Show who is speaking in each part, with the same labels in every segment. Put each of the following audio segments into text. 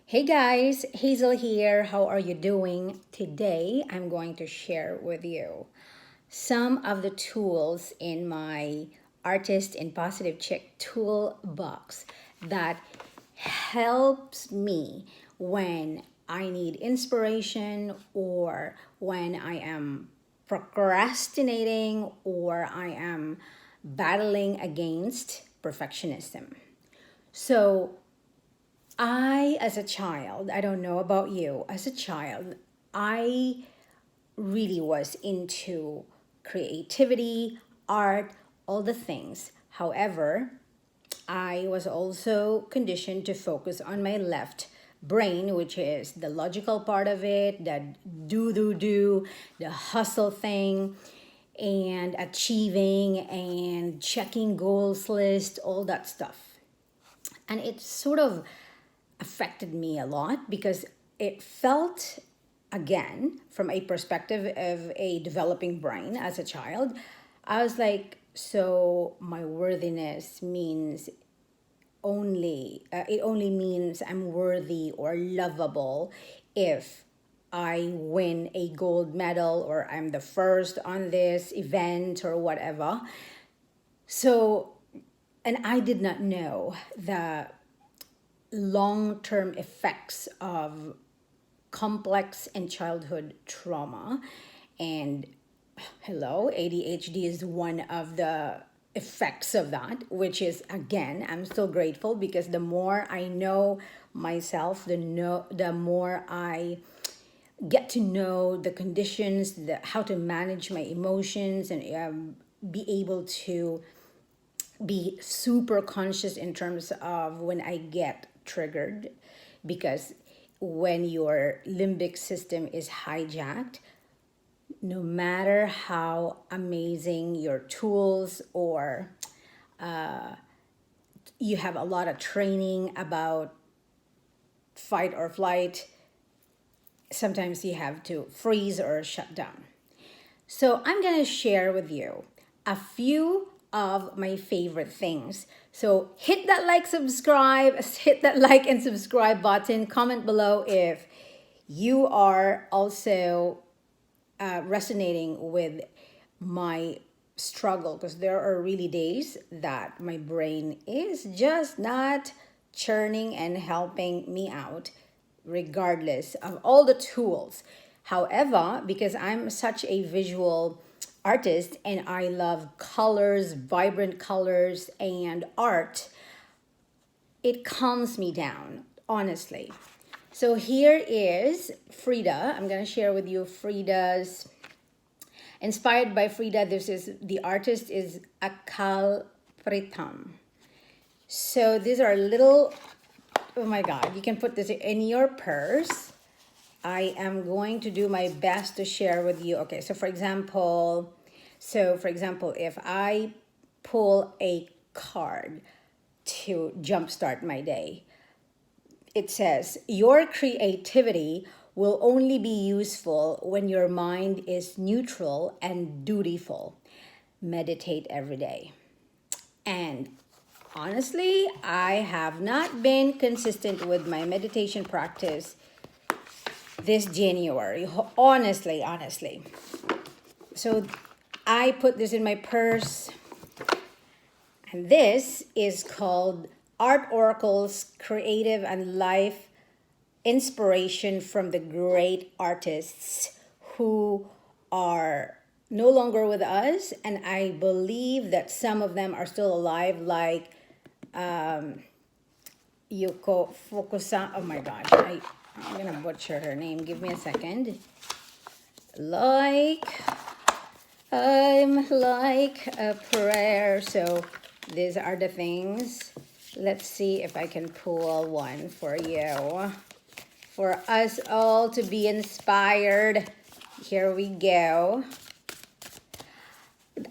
Speaker 1: Hey guys, Hazel here. How are you doing? Today I'm going to share with you some of the tools in my Artist in Positive Chick toolbox that helps me when I need inspiration or when I am procrastinating or I am battling against perfectionism. So, as a child, I don't know about you, as a child, I really was into creativity, art, all the things. However, I was also conditioned to focus on my left brain, which is the logical part of it, the do, the hustle thing, and achieving and checking goals list, all that stuff. And it sort of affected me a lot because it felt, again, from a perspective of a developing brain as a child, I was like, so my worthiness means it only means I'm worthy or lovable if I win a gold medal or I'm the first on this event or whatever. So, and I did not know the long-term effects of complex and childhood trauma. And hello, ADHD is one of the effects of that, which is, again, I'm still grateful because the more I know myself, the more I get to know the conditions, how to manage my emotions, and be able to be super conscious in terms of when I get triggered, because when your limbic system is hijacked, no matter how amazing your tools or you have a lot of training about fight or flight, sometimes you have to freeze or shut down. So I'm going to share with you a few of my favorite things. So hit that like and subscribe button. Comment below if you are also resonating with my struggle, because there are really days that my brain is just not churning and helping me out regardless of all the tools. However, because I'm such a visual artist and I love colors, vibrant colors, and art, it calms me down, honestly. So here is Frida. I'm going to share with you Frida's, inspired by Frida. This is, the artist is Akal Pritam. So these are little, oh my God, you can put this in your purse. I am going to do my best to share with you. Okay, for example, if I pull a card to jumpstart my day, it says, your creativity will only be useful when your mind is neutral and dutiful. Meditate every day. And honestly, I have not been consistent with my meditation practice this January. Honestly. So I put this in my purse. And this is called Art Oracle's Creative and Life Inspiration from the Great Artists who are no longer with us. And I believe that some of them are still alive, like Yuko Fukusa. Oh my gosh, I'm gonna butcher her name. Give me a second. Like, I'm like a prayer. So these are the things. Let's see if I can pull one for you, for us all to be inspired. Here we go.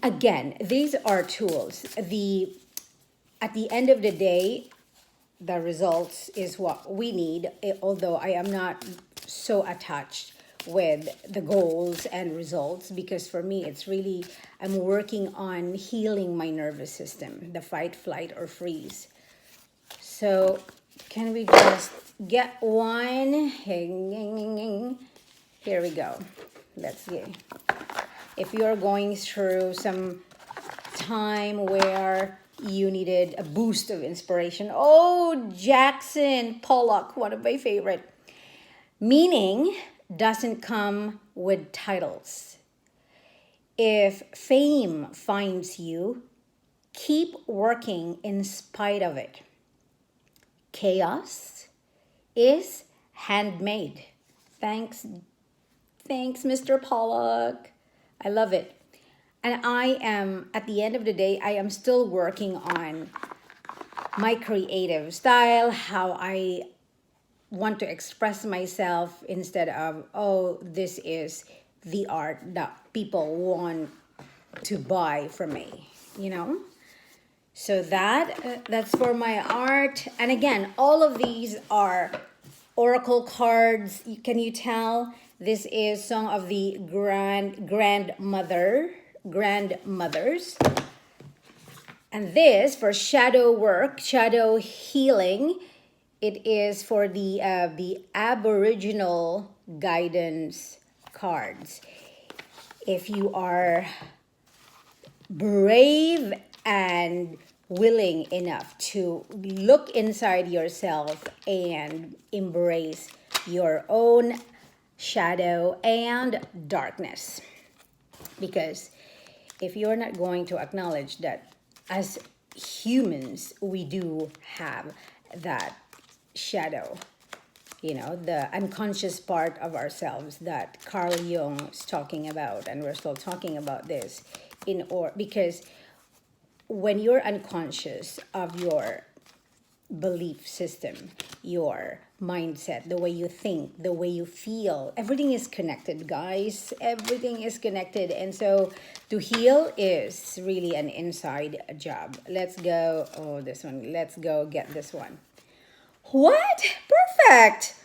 Speaker 1: Again, these are tools. At the end of the day, the results is what we need, although I am not so attached with the goals and results, because for me it's really, I'm working on healing my nervous system, the fight, flight, or freeze. So Can we just get one? Here we go. Let's see. If you're going through some time where you needed a boost of inspiration. Oh, Jackson Pollock, one of my favorite. Meaning doesn't come with titles. If fame finds you, keep working in spite of it. Chaos is handmade. Thanks, Mr. Pollock. I love it. And I am, at the end of the day, I am still working on my creative style, how I want to express myself instead of, oh, this is the art that people want to buy from me, you know? So that's for my art. And again, all of these are oracle cards. Can you tell? This is Song of the grandmothers. And this for shadow work, shadow healing. It is for the Aboriginal guidance cards. If you are brave and willing enough to look inside yourself and embrace your own shadow and darkness. Because if you're not going to acknowledge that as humans, we do have that shadow, the unconscious part of ourselves that Carl Jung is talking about, and we're still talking about this because when you're unconscious of your belief system, your mindset, the way you think, the way you feel, everything is connected, guys. Everything is connected. And so to heal is really an inside job. Let's go. Oh, this one. Let's go get this one. What? Perfect.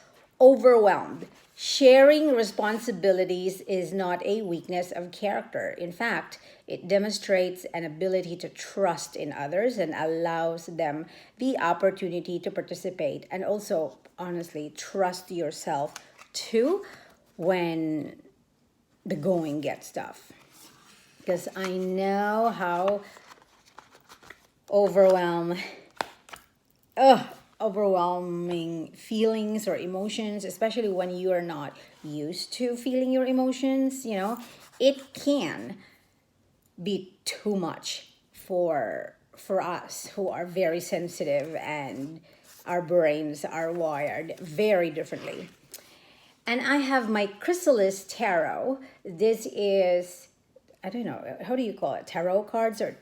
Speaker 1: Overwhelmed. Sharing responsibilities is not a weakness of character. In fact, it demonstrates an ability to trust in others and allows them the opportunity to participate, and also, honestly, trust yourself too when the going gets tough. Because I know how overwhelming feelings or emotions, especially when you are not used to feeling your emotions, it can be too much for us who are very sensitive, and our brains are wired very differently. And I have my Chrysalis Tarot. This is, I don't know, how do you call it? Tarot cards or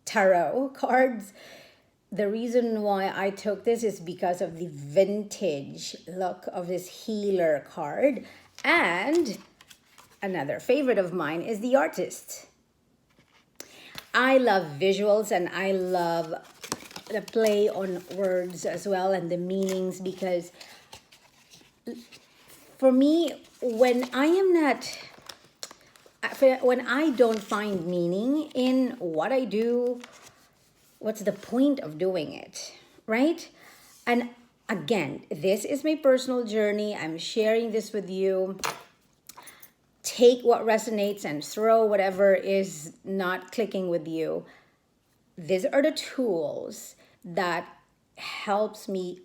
Speaker 1: tarot cards? The reason why I took this is because of the vintage look of this healer card. And another favorite of mine is the artist. I love visuals, and I love the play on words as well and the meanings, because for me, when I don't find meaning in what I do, what's the point of doing it, right? And again, this is my personal journey. I'm sharing this with you. Take what resonates and throw whatever is not clicking with you. These are the tools that helps me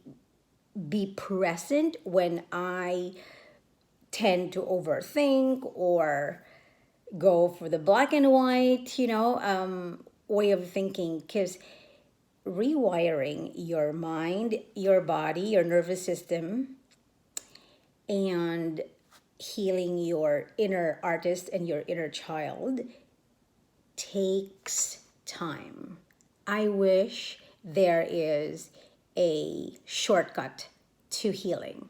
Speaker 1: be present when I tend to overthink or go for the black and white, way of thinking. Because rewiring your mind, your body, your nervous system, and healing your inner artist and your inner child takes time. I wish there is a shortcut to healing.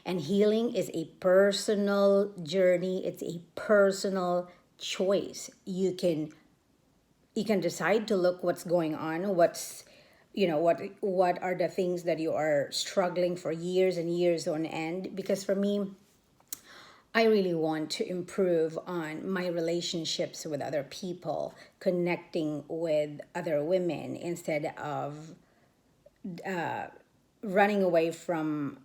Speaker 1: And healing is a personal journey. It's a personal choice. You can decide to look what's going on, what are the things that you are struggling for years and years on end. Because for me, I really want to improve on my relationships with other people, connecting with other women instead of running away from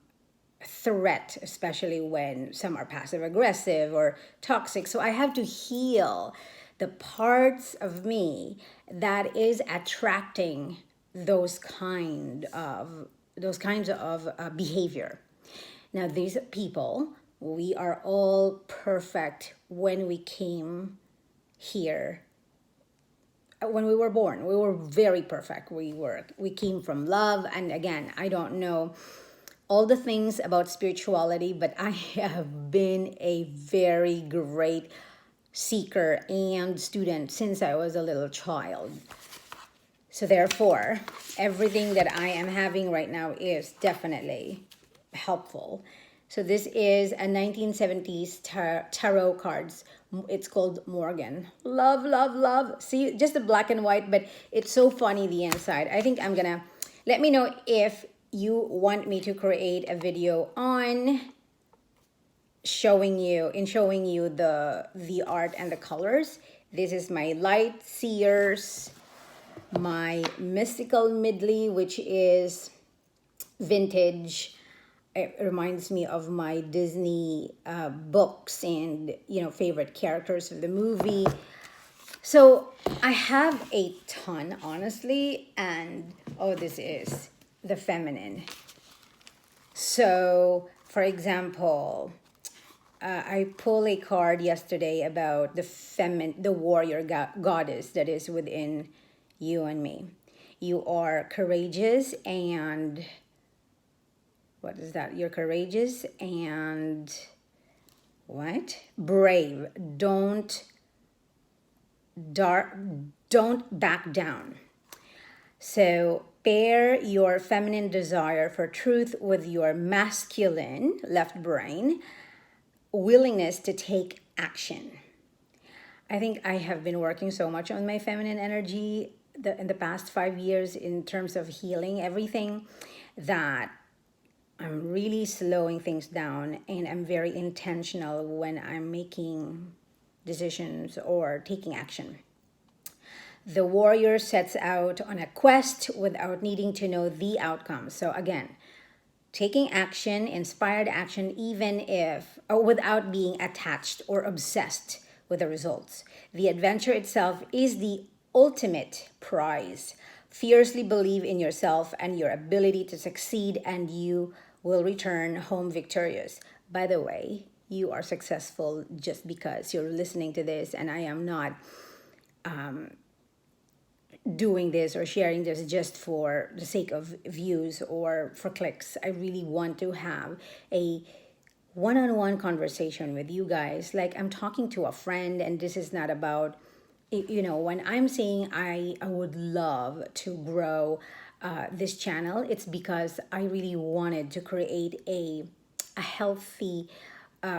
Speaker 1: threat, especially when some are passive aggressive or toxic. So I have to heal the parts of me that is attracting those kinds of behavior. Now, these people, we are all perfect when we came here. When we were born, we were very perfect. We came from love, and again, I don't know all the things about spirituality, but I have been a very great seeker and student since I was a little child. So therefore, everything that I am having right now is definitely helpful. So this is a 1970s tarot cards. It's called Morgan. Love, love, love. See, just the black and white, but it's so funny the inside. I think I'm gonna, let me know if you want me to create a video on showing you the art and the colors. This is my light seers, my mystical midley, which is vintage. It reminds me of my Disney books and favorite characters of the movie. So I have a ton, honestly, and this is the feminine. So for example, I pulled a card yesterday about the warrior goddess that is within you and me. You are courageous and what is that? You're courageous and what? Brave. Don't back down. So pair your feminine desire for truth with your masculine left brain willingness to take action. I think I have been working so much on my feminine energy in the past 5 years in terms of healing everything that I'm really slowing things down, and I'm very intentional when I'm making decisions or taking action. The warrior sets out on a quest without needing to know the outcome. So again, taking action, inspired action, even if, or without being attached or obsessed with the results. The adventure itself is the ultimate prize. Fiercely believe in yourself and your ability to succeed, and you will return home victorious. By the way, you are successful just because you're listening to this, and I am not doing this or sharing this just for the sake of views or for clicks. I really want to have a one-on-one conversation with you guys, like I'm talking to a friend. And this is not about, when I'm saying I would love to grow this channel, it's because I really wanted to create a healthy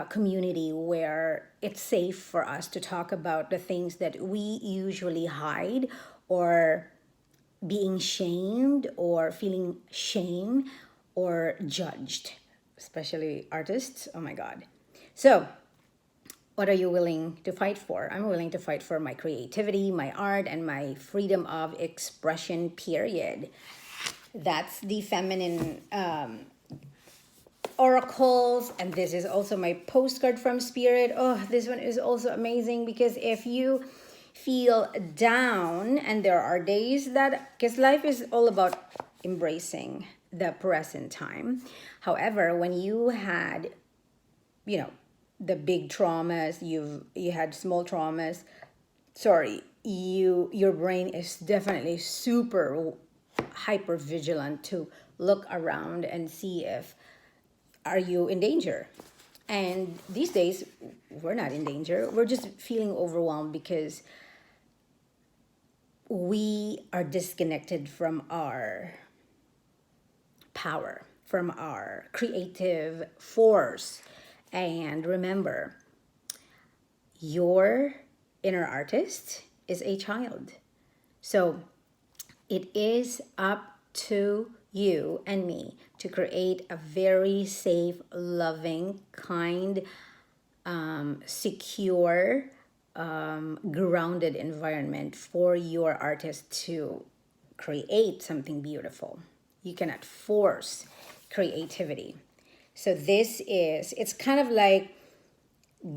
Speaker 1: community where it's safe for us to talk about the things that we usually hide, or being shamed or feeling shame or judged, especially artists. Oh my God. So what are you willing to fight for? I'm willing to fight for my creativity, my art, and my freedom of expression, period. That's the feminine oracles. And this is also my postcard from Spirit. Oh, this one is also amazing, because if you feel down, and there are days that, because life is all about embracing the present time. However, when you had, the big traumas, you had small traumas, your brain is definitely super hyper vigilant to look around and see if are you in danger. And these days we're not in danger, we're just feeling overwhelmed because we are disconnected from our power, from our creative force. And remember, your inner artist is a child. So it is up to you and me to create a very safe, loving, kind, secure, grounded environment for your artist to create something beautiful. You cannot force creativity. So it's kind of like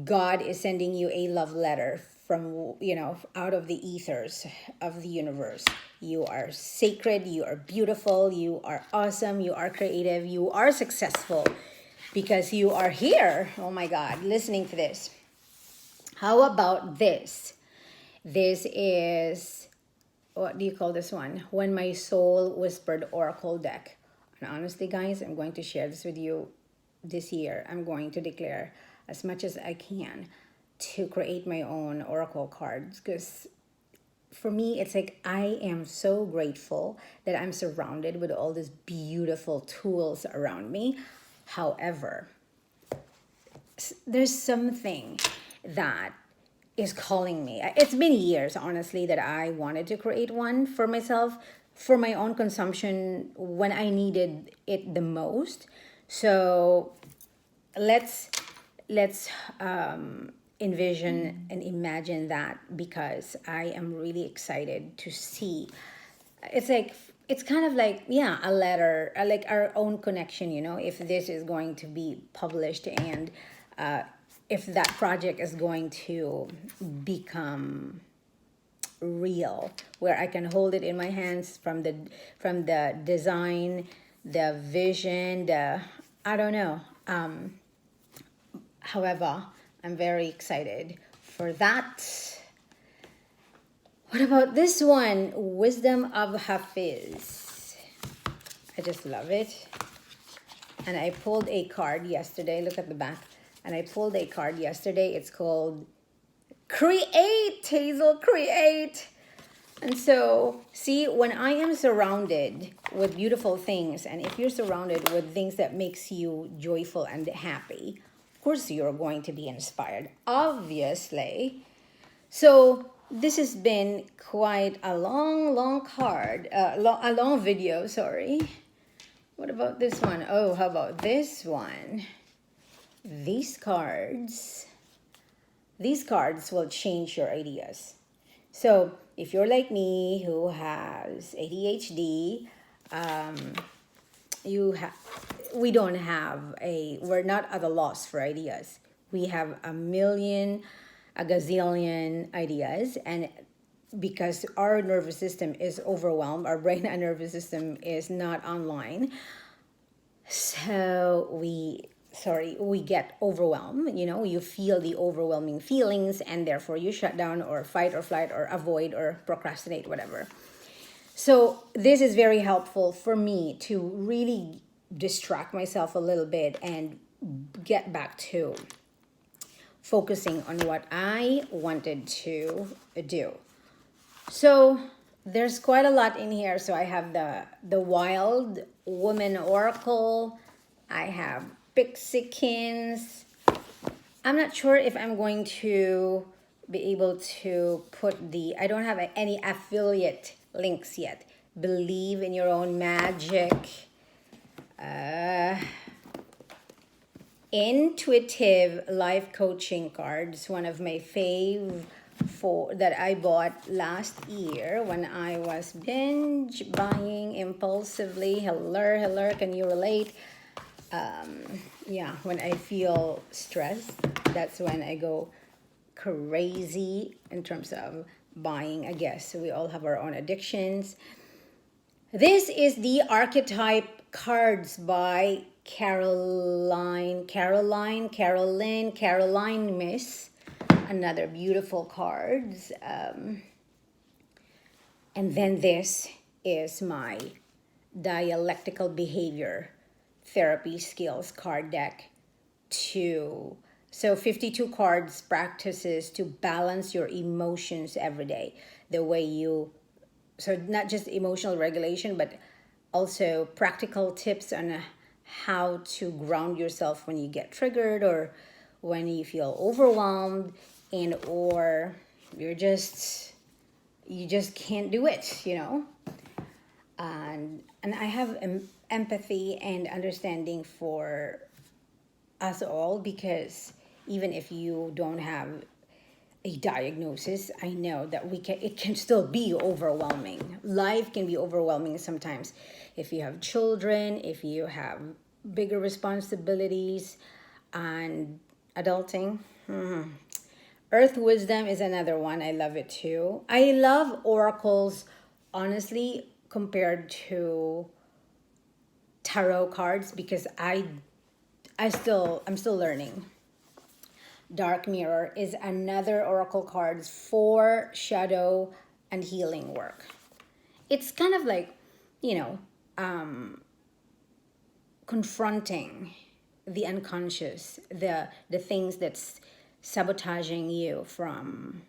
Speaker 1: God is sending you a love letter from, out of the ethers of the universe. You are sacred, you are beautiful, you are awesome, you are creative, you are successful because you are here. Oh my God, listening to this. How about this? This is, what do you call this one? When My Soul Whispered Oracle deck. And honestly, guys, I'm going to share this with you this year. I'm going to declare as much as I can to create my own oracle cards, because for me it's like I am so grateful that I'm surrounded with all these beautiful tools around me. However, there's something that is calling me. It's been years, honestly, that I wanted to create one for myself, for my own consumption when I needed it the most. So let's envision and imagine that, because I am really excited to see. It's kind of like, yeah, a letter, like our own connection, if this is going to be published, and if that project is going to become real, where I can hold it in my hands, from the design, the vision, the, I don't know. However, I'm very excited for that. What about this one? Wisdom of Hafiz. I just love it. And I pulled a card yesterday. Look at the back. And I pulled a card yesterday. It's called Create, Hazel, Create. And so, see, when I am surrounded with beautiful things, and if you're surrounded with things that makes you joyful and happy, of course you're going to be inspired, obviously. So this has been quite a long card, a long video, sorry. What about this one? Oh, how about this one? These cards will change your ideas. So if you're like me, who has ADHD, we're not at a loss for ideas. We have a gazillion ideas, and because our nervous system is overwhelmed, our brain and nervous system is not online, so we get overwhelmed. You feel the overwhelming feelings, and therefore you shut down, or fight or flight, or avoid, or procrastinate, whatever. So this is very helpful for me to really distract myself a little bit and get back to focusing on what I wanted to do. So there's quite a lot in here. So I have the Wild Woman Oracle. I have Pixikins. I'm not sure if I'm going to be able to put I don't have any affiliate links yet. Believe in Your Own Magic. Intuitive Life Coaching cards, one of my fave that I bought last year when I was binge buying impulsively. Hello, can you relate? Yeah, when I feel stressed, that's when I go crazy in terms of buying, I guess. We all have our own addictions. This is the Archetype cards by Caroline Miss. Another beautiful cards. And then this is my Dialectical Behavior Therapy Skills card deck. So 52 cards, practices to balance your emotions every day. So not just emotional regulation, but also practical tips on how to ground yourself when you get triggered, or when you feel overwhelmed, or you just can't do it, And I have empathy and understanding for us all, because even if you don't have a diagnosis, I know that it can still be overwhelming. Life can be overwhelming sometimes. If you have children, if you have bigger responsibilities and adulting. Earth wisdom is another one. I love it too. I love oracles, honestly, compared to tarot cards, because I'm still learning. Dark Mirror is another oracle cards for shadow and healing work. It's kind of like, you know, confronting the unconscious, the things that's sabotaging you from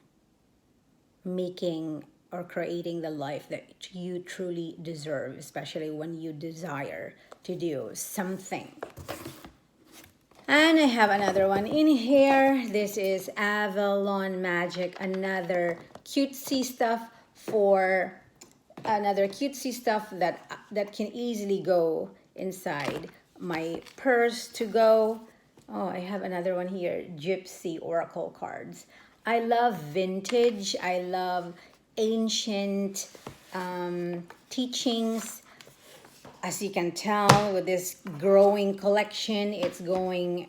Speaker 1: making or creating the life that you truly deserve, especially when you desire to do something. And I have another one in here. This is Avalon Magic, another cutesy stuff that can easily go inside my purse to go. Oh, I have another one here, Gypsy Oracle cards. I love vintage. I love ancient teachings. As you can tell, with this growing collection, it's going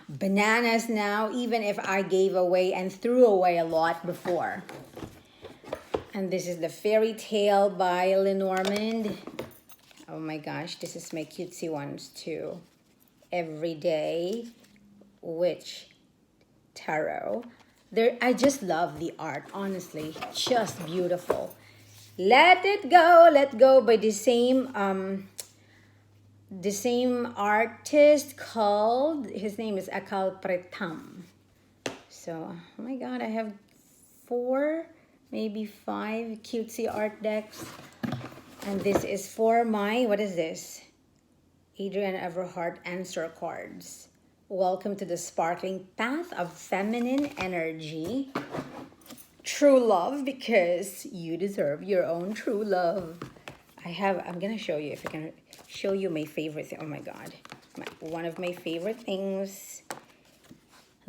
Speaker 1: bananas now, even if I gave away and threw away a lot before. And this is the Fairy Tale by Lenormand. Oh my gosh, this is my cutesy ones too. Everyday Witch Tarot. I just love the art, honestly. Just beautiful. Let It Go, Let Go by the same artist called, his name is Akal Pretam. So, oh my god, I have 4, maybe 5 cutesy art decks. And this is for my, what is this? Adrian Everhart answer cards. Welcome to the sparkling path of feminine energy. True love, because you deserve your own true love. I'm gonna show you, if I can show you my favorite thing. Oh my god, one of my favorite things.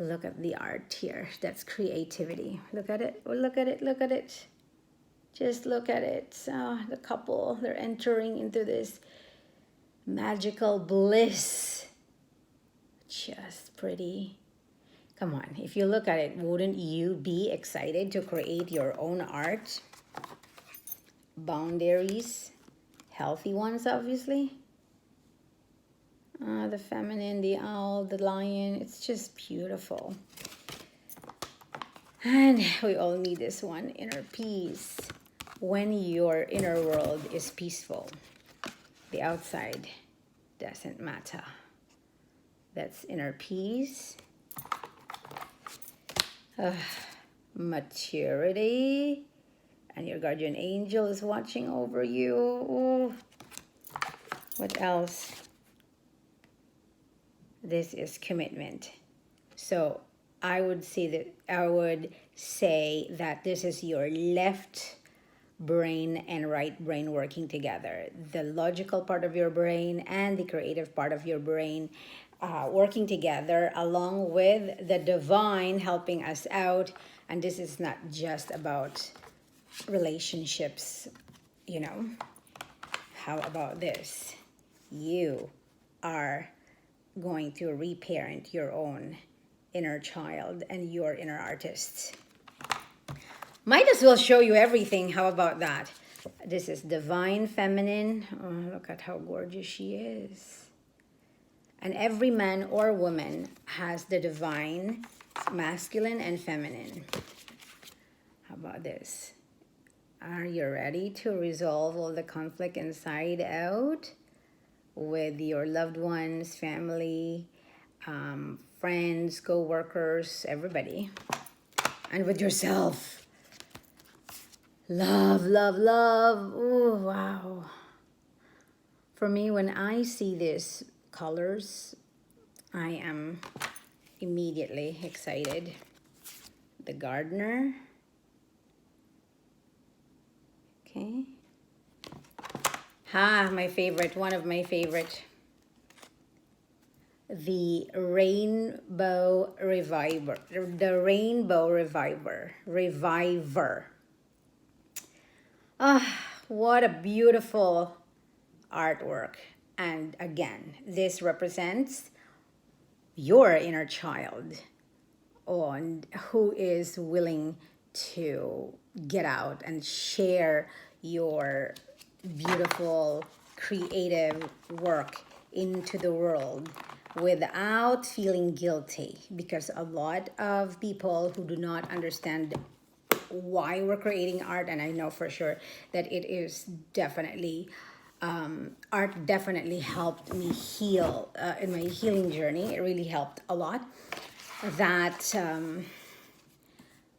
Speaker 1: Look at the art here. That's creativity. Look at it, look at it, look at it. Just look at it. The couple, they're entering into this magical bliss. Just pretty. Come on, if you look at it, wouldn't you be excited to create your own art? Boundaries, healthy ones, obviously. The feminine, the owl, the lion, it's just beautiful. And we all need this one, inner peace. When your inner world is peaceful, the outside doesn't matter. That's inner peace. Maturity, and your guardian angel is watching over you. Ooh. What else? This is commitment. So I would say that this is your left brain and right brain working together. The logical part of your brain and the creative part of your brain working together, along with the divine helping us out. And this is not just about relationships, you know. How about this? You are going to reparent your own inner child and your inner artist. Might as well show you everything. How about that? This is divine feminine. Oh, look at how gorgeous she is. And every man or woman has the divine masculine and feminine. How about this? Are you ready to resolve all the conflict inside out with your loved ones, family, friends, co-workers, everybody, and with yourself? Love, love, love. Oh, wow. For me, when I see these colors, I am immediately excited. The gardener. Okay. My favorite, one of my favorite. the Rainbow Reviver. The Rainbow Reviver. Ah, what a beautiful artwork. And again, this represents your inner child and who is willing to get out and share your beautiful creative work into the world without feeling guilty, because a lot of people who do not understand why we're creating art, and I know for sure that it is definitely art definitely helped me heal in my healing journey. It really helped a lot. That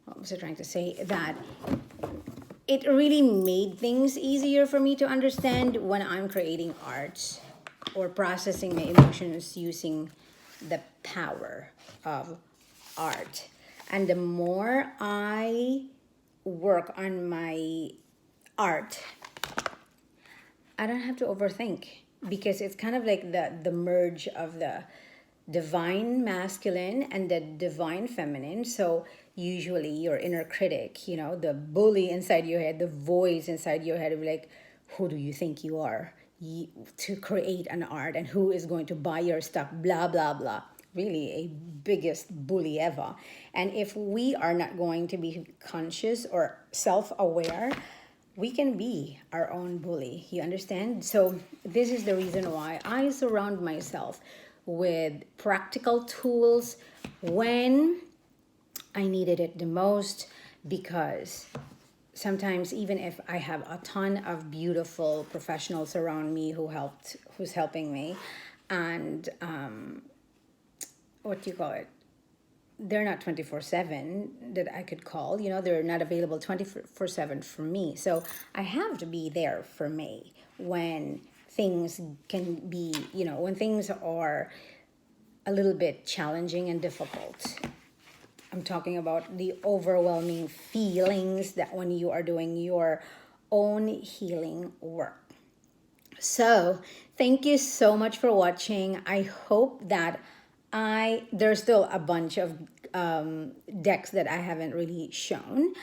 Speaker 1: what was I trying to say? That it really made things easier for me to understand when I'm creating art or processing my emotions using the power of art. And the more I work on my art, I don't have to overthink, because it's kind of like the merge of the divine masculine and the divine feminine. So usually your inner critic, the bully inside your head, the voice inside your head will be like, who do you think you are to create an art, and who is going to buy your stuff, blah blah blah. Really a biggest bully ever. And if we are not going to be conscious or self-aware, we can be our own bully. You understand? So this is the reason why I surround myself with practical tools when I needed it the most, because sometimes even if I have a ton of beautiful professionals around me who's helping me, and what do you call it? They're not 24/7 that I could call, they're not available 24/7 for me. So I have to be there for me when things can be, when things are a little bit challenging and difficult. I'm talking about the overwhelming feelings that when you are doing your own healing work. So thank you so much for watching. I hope that there's still a bunch of decks that I haven't really shown,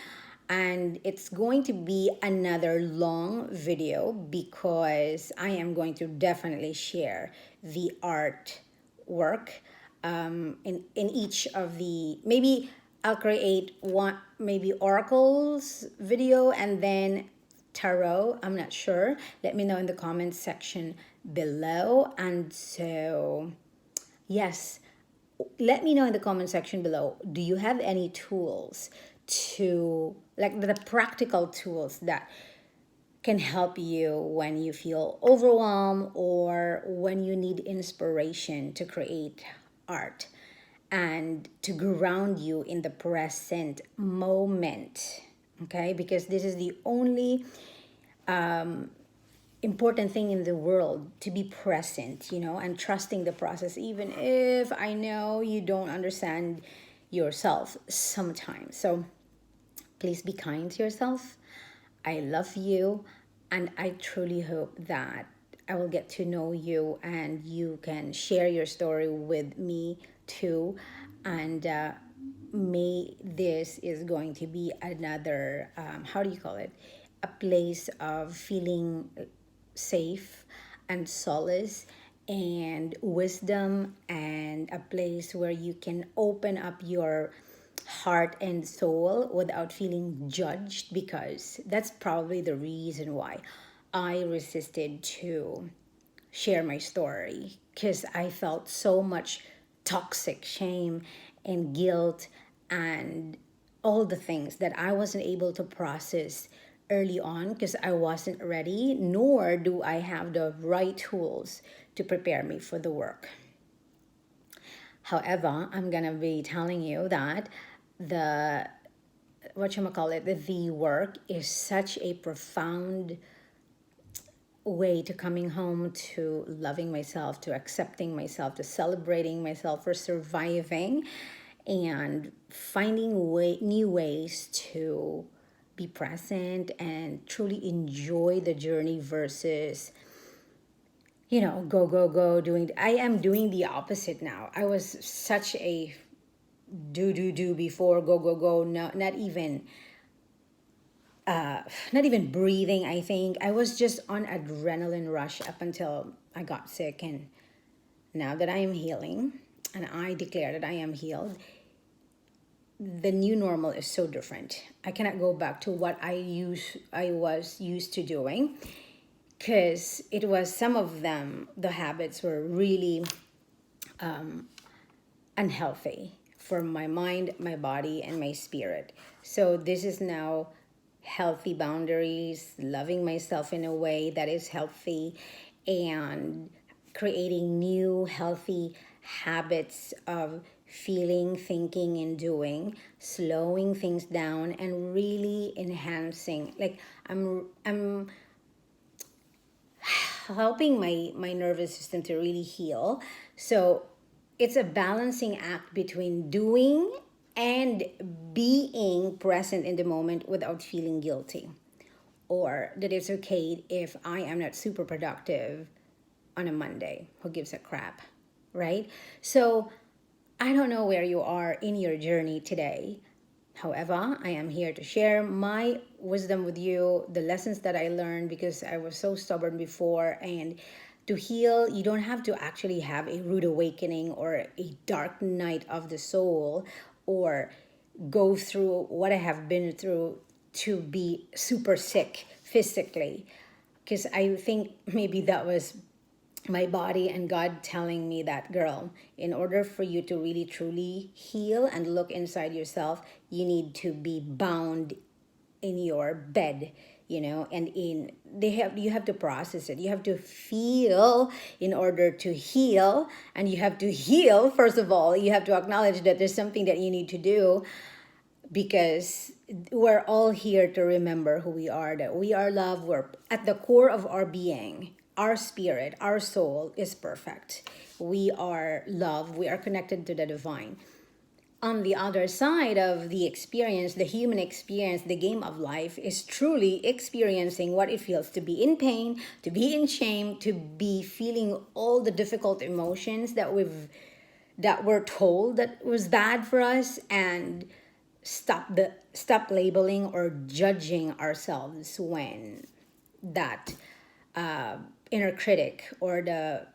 Speaker 1: and it's going to be another long video because I am going to definitely share the art work in each of the, maybe I'll create one, maybe oracles video and then tarot. I'm not sure. Let me know in the comments section below. And so yes, let me know in the comment section below, do you have any tools to, like the practical tools that can help you when you feel overwhelmed or when you need inspiration to create art and to ground you in the present moment? Okay, because this is the only important thing in the world, to be present, and trusting the process, even if I know you don't understand yourself sometimes. So please be kind to yourself. I love you, and I truly hope that I will get to know you and you can share your story with me too. And may this is going to be another, how do you call it? A place of feeling safe and solace and wisdom, and a place where you can open up your heart and soul without feeling judged, because that's probably the reason why I resisted to share my story, because I felt so much toxic shame and guilt and all the things that I wasn't able to process early on because I wasn't ready, nor do I have the right tools to prepare me for the work. However, I'm gonna be telling you that the the work is such a profound way to coming home to loving myself, to accepting myself, to celebrating myself for surviving, and finding new ways to be present and truly enjoy the journey versus go, go, go, doing. I am doing the opposite now. I was such a do, do, do before, go, go, go. No, not even breathing. I think I was just on adrenaline rush up until I got sick. And now that I am healing, and I declare that I am healed, the new normal is so different. I cannot go back to what I was used to doing, because it was, some of them, the habits were really unhealthy for my mind, my body, and my spirit. So this is now healthy boundaries, loving myself in a way that is healthy, and creating new healthy habits of feeling, thinking, and doing, slowing things down, and really enhancing. Like, I'm helping my nervous system to really heal. So it's a balancing act between doing and being present in the moment without feeling guilty, or that it's okay if I am not super productive on a Monday. Who gives a crap, right? So I don't know where you are in your journey today. However, I am here to share my wisdom with you, the lessons that I learned, because I was so stubborn before. And to heal, you don't have to actually have a rude awakening or a dark night of the soul, or go through what I have been through to be super sick physically. Because I think maybe that was my body and God telling me that, girl, in order for you to really truly heal and look inside yourself, you need to be bound in your bed, and you have to process it. You have to feel in order to heal, and you have to heal. First of all, you have to acknowledge that there's something that you need to do, because we're all here to remember who we are, that we are love. We're at the core of our being. Our spirit, our soul is perfect. We are love. We are connected to the divine. On the other side of the experience, the human experience, the game of life is truly experiencing what it feels to be in pain, to be in shame, to be feeling all the difficult emotions that we're told that was bad for us, and stop labeling or judging ourselves when that inner critic or the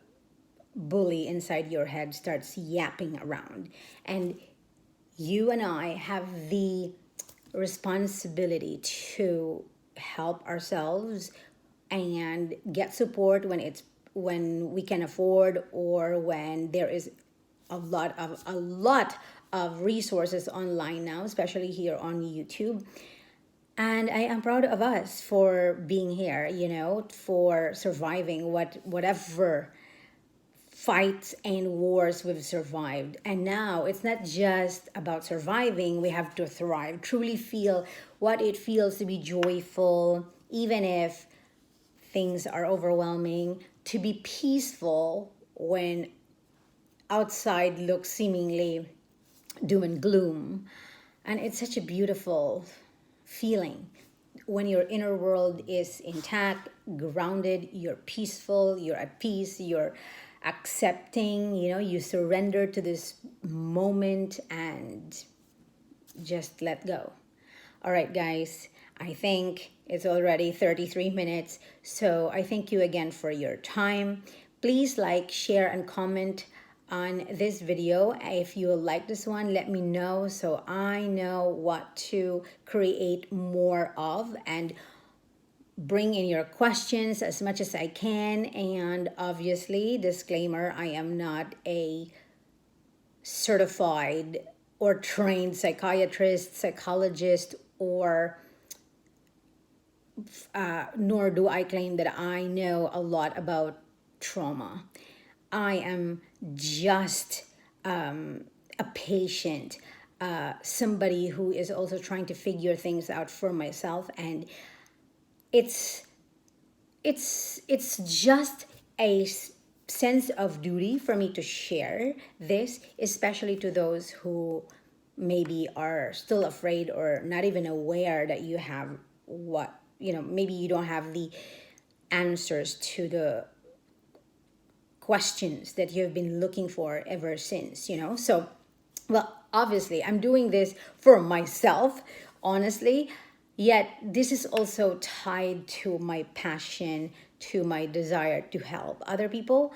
Speaker 1: bully inside your head starts yapping around. And you and I have the responsibility to help ourselves and get support when we can afford, or when there is a lot of resources online now, especially here on YouTube. And I am proud of us for being here, for surviving whatever fights and wars we've survived. And now it's not just about surviving, we have to thrive, truly feel what it feels to be joyful, even if things are overwhelming, to be peaceful when outside looks seemingly doom and gloom. And it's such a beautiful feeling when your inner world is intact, grounded, you're peaceful, you're at peace, you're accepting, you surrender to this moment and just let go. All right, guys, I think it's already 33 minutes. So I thank you again for your time. Please like, share, and comment on this video. If you like this one, let me know so I know what to create more of, and bring in your questions as much as I can. And obviously, disclaimer, I am not a certified or trained psychiatrist, psychologist, or nor do I claim that I know a lot about trauma. I am just a patient, somebody who is also trying to figure things out for myself, and it's it's just a sense of duty for me to share this, especially to those who maybe are still afraid or not even aware that you have maybe you don't have the answers to the questions that you've been looking for ever since, So, well, obviously, I'm doing this for myself, honestly. Yet, this is also tied to my passion, to my desire to help other people,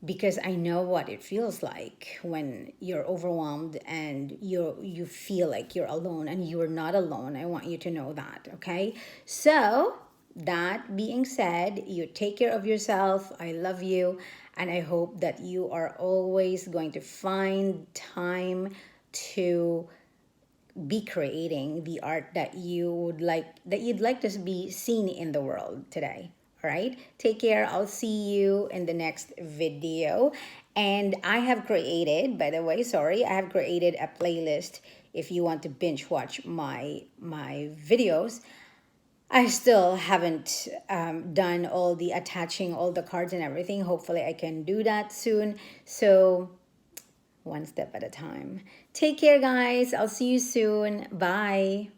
Speaker 1: because I know what it feels like when you're overwhelmed and you feel like you're alone, and you're not alone. I want you to know that, okay? So, that being said, you take care of yourself. I love you, and I hope that you are always going to find time to be creating the art that you'd like to be seen in the world today. All right, take care. I'll see you in the next video. And I have created, by the way, sorry, I have created a playlist if you want to binge watch my videos. I still haven't done all the attaching all the cards and everything. Hopefully I can do that soon. So one step at a time. Take care, guys. I'll see you soon. Bye.